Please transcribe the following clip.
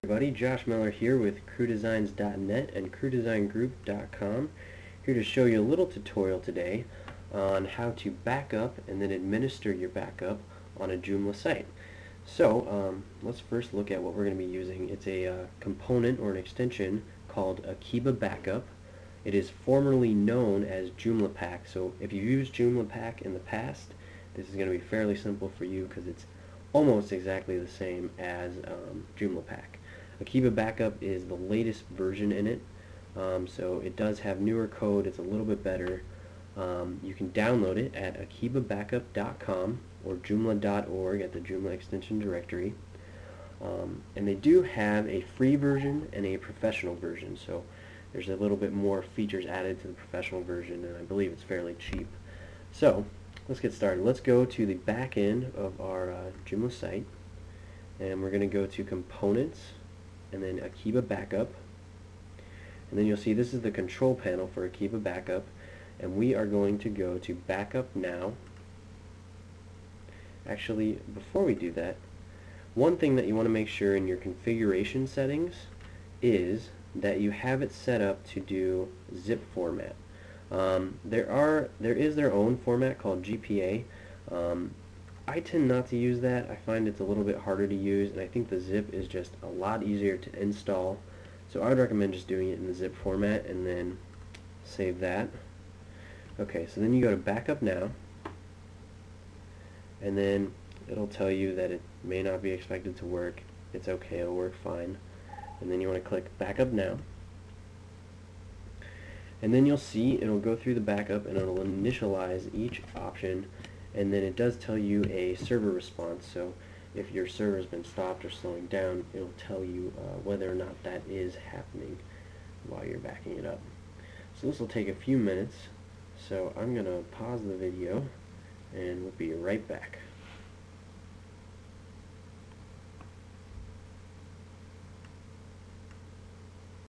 Everybody, Josh Miller here with crewdesigns.net and crewdesigngroup.com, here to show you a little tutorial today on how to back up and then administer your backup on a Joomla site. So let's first look at what we're going to be using. It's a component or an extension called Akeeba Backup. It is formerly known as Joomla Pack. So if you've used Joomla Pack in the past, this is going to be fairly simple for you because it's almost exactly the same as Joomla Pack. Akeeba Backup is the latest version in it, so it does have newer code. It's a little bit better. You can download it at akeebabackup.com or joomla.org at the Joomla extension directory. And they do have a free version and a professional version, so there's a little bit more features added to the professional version, and I believe it's fairly cheap. So let's get started. Let's go to the back end of our Joomla site, and we're going to go to Components and then Akeeba Backup, and then you'll see this is the control panel for Akeeba Backup, and we are going to go to Backup Now. Actually, before we do that, one thing that you want to make sure in your configuration settings is that you have it set up to do zip format. There is their own format called GPA. I tend not to use that. I find it's a little bit harder to use, and I think the zip is just a lot easier to install. So I would recommend just doing it in the zip format and then save that. Okay, so then you go to Backup Now, and then it'll tell you that it may not be expected to work. It's okay, it'll work fine. And then you want to click Backup Now. And then you'll see it'll go through the backup and it'll initialize each option, and then it does tell you a server response. So if your server's been stopped or slowing down, it'll tell you whether or not that is happening while you're backing it up. So this will take a few minutes, so I'm going to pause the video and we'll be right back.